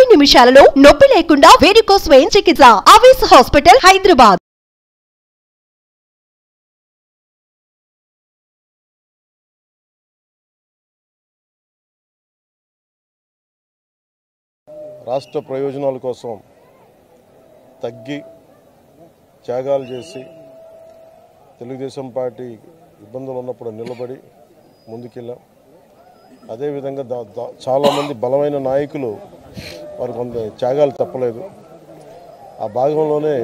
60 నిమిషాలలో నొప్పి లేకుండా వేడికోస్ వెయిన్ చికిత్స. ఆవేశ హాస్పిటల్, హైదరాబాద్. రాష్ట్ర ప్రయోజనాల కోసం తగ్గి త్యాగాలు చేసి తెలుగుదేశం పార్టీ ఇబ్బందులు ఉన్నప్పుడు నిలబడి ముందుకెళ్ళాం. అదేవిధంగా చాలామంది బలమైన నాయకులు వారు కొంత త్యాగాలు తప్పలేదు. ఆ భాగంలోనే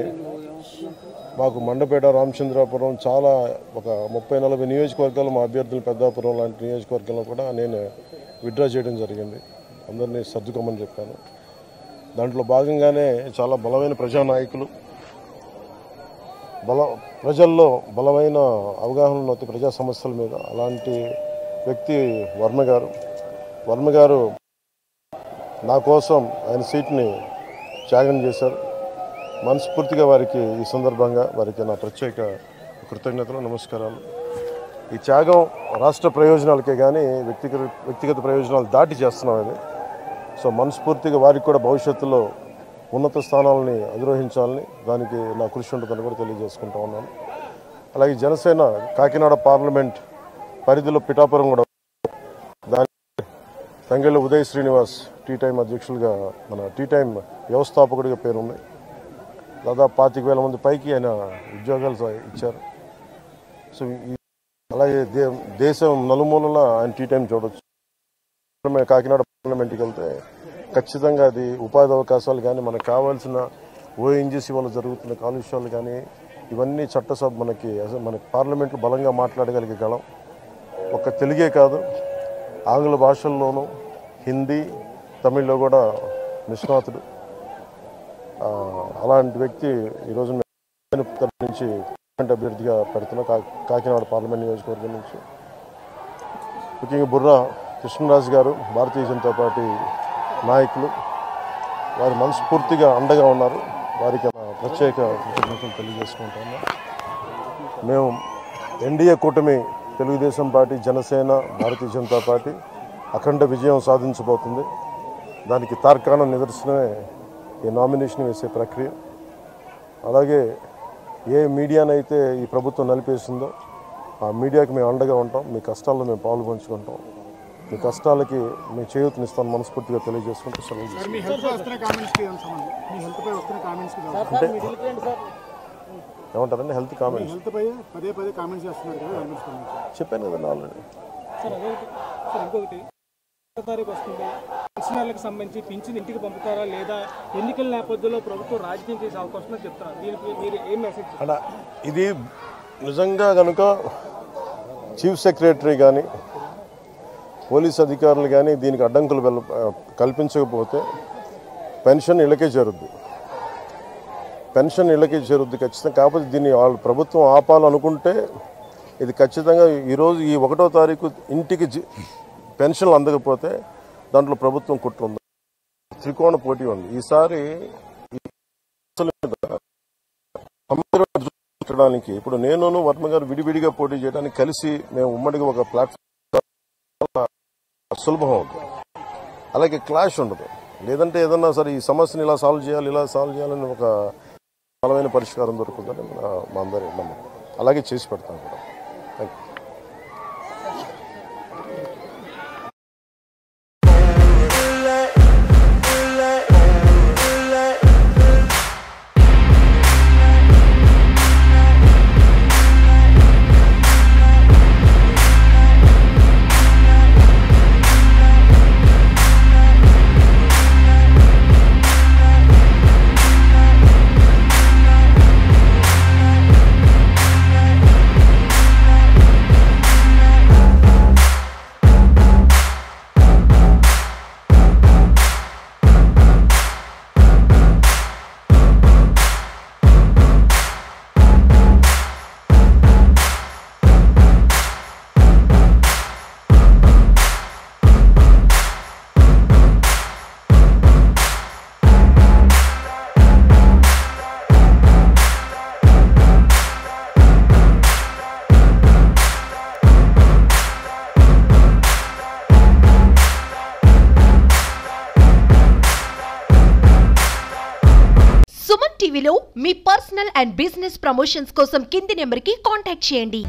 మాకు మండపేట, రామచంద్రాపురం చాలా ఒక 30-40 నియోజకవర్గాలు మా అభ్యర్థులు పెద్దాపురం లాంటి నియోజకవర్గంలో కూడా నేను విత్డ్రా చేయడం జరిగింది. అందరినీ సర్దుకోమని చెప్పాను. దాంట్లో భాగంగానే చాలా బలమైన ప్రజానాయకులు, ప్రజల్లో బలమైన అవగాహన ఉన్న ప్రజా సమస్యల మీద అలాంటి వ్యక్తి వర్మ గారు నా కోసం ఆయన సీట్ని త్యాగం చేశారు. మనస్ఫూర్తిగా వారికి ఈ సందర్భంగా వారికి నా ప్రత్యేక కృతజ్ఞతలు, నమస్కారాలు. ఈ త్యాగం రాష్ట్ర ప్రయోజనాలకే కానీ వ్యక్తిగత ప్రయోజనాలు దాటి చేస్తున్నాం అది. సో మనస్ఫూర్తిగా వారికి కూడా భవిష్యత్తులో ఉన్నత స్థానాలని అధిరోహించాలని దానికి నా కృషి ఉంటుందని కూడా తెలియజేసుకుంటా ఉన్నాను. అలాగే జనసేన కాకినాడ పార్లమెంట్ పరిధిలో పిఠాపురం కూడా దాని తంగెళ్ళ ఉదయ్ శ్రీనివాస్ టీ టైం అధ్యక్షులుగా మన టీ టైం వ్యవస్థాపకుడిగా పేరుంది. దాదాపు 25,000 మంది పైకి ఆయన ఉద్యోగాలు ఇచ్చారు. సో అలాగే దేశం నలుమూలలా ఆయన టీ టైం చూడవచ్చు. కాకినాడ పార్లమెంట్కి వెళ్తే ఖచ్చితంగా అది ఉపాధి అవకాశాలు కానీ మనకు కావాల్సిన ఓఎన్జీసీ వల్ల జరుగుతున్న కాలుష్యాలు కానీ ఇవన్నీ చట్టసభ మనకి పార్లమెంట్లో బలంగా మాట్లాడగలిగేగలం. ఒక్క తెలుగే కాదు, ఆంగ్ల భాషల్లోనూ హిందీ, తమిళ్లో కూడా నిష్ణాతుడు. అలాంటి వ్యక్తి ఈరోజు నుంచి అభ్యర్థిగా పెడుతున్నా కాకినాడ పార్లమెంట్ నియోజకవర్గం నుంచి. ముఖ్యంగా బుర్రా కృష్ణరాజు గారు, భారతీయ జనతా పార్టీ నాయకులు, వారు మనస్ఫూర్తిగా అండగా ఉన్నారు. వారికి ప్రత్యేక కృతజ్ఞతలు తెలియజేసుకుంటాము. మేము ఎన్డీఏ కూటమి తెలుగుదేశం పార్టీ, జనసేన, భారతీయ జనతా పార్టీ అఖండ విజయం సాధించబోతుంది. దానికి తార్కాణ నిదర్శనమే ఈ నామినేషన్ వేసే ప్రక్రియ. అలాగే ఏ మీడియానైతే ఈ ప్రభుత్వం నలిపేసిందో ఆ మీడియాకి మేము అండగా ఉంటాం. మీ కష్టాల్లో మేము పాలు పంచుకుంటాం. మీ కష్టాలకి మేము చేయూతనిస్తాను మనస్ఫూర్తిగా తెలియజేసుకుంటూ సెలవు. ఏమంటారండి హెల్త్ కామెంట్స్? చెప్పాను కదండి ఆల్రెడీ. పెన్షనర్లకు సంబంధించి పింఛన్ ఇంటికి పంపుతారా లేదా ఎన్నికల నేపథ్యంలో ప్రభుత్వం రాజకీయం చేసే అవకాశం చెప్తారా? దీనికి మీరు ఏం మెసేజ్? అలా ఇది నిజంగా కనుక చీఫ్ సెక్రటరీ కానీ పోలీస్ అధికారులు కానీ దీనికి అడ్డంకులు కల్పించకపోతే పెన్షన్ ఇళ్ళకే చేరుద్ది. ఖచ్చితంగా. కాకపోతే దీన్ని వాళ్ళు ప్రభుత్వం ఆపాలనుకుంటే ఇది ఖచ్చితంగా ఈరోజు ఈ 1వ తారీఖు ఇంటికి పెన్షన్లు అందకపోతే దాంట్లో ప్రభుత్వం కుట్ర ఉంది. త్రికోణ పోటీ ఉంది. ఈసారి చూడడానికి ఇప్పుడు నేను వర్మ గారు విడివిడిగా పోటీ చేయడానికి కలిసి మేము ఉమ్మడిగా ఒక ప్లాట్ఫామ్ సులభం అవుతుంది. అలాగే క్లాష్ ఉండదు. లేదంటే ఏదన్నా సరే ఈ సమస్యను ఇలా సాల్వ్ చేయాలని ఒక బలమైన పరిష్కారం దొరుకుతుందని మా అందరి నమ్మకం. అలాగే చేసి పెడతాం కూడా. Thank you. సుమన్ టీవీలో మీ పర్సనల్ అండ్ బిజినెస్ ప్రమోషన్స్ కోసం కింది నెంబర్కి కాంటాక్ట్ చేయండి.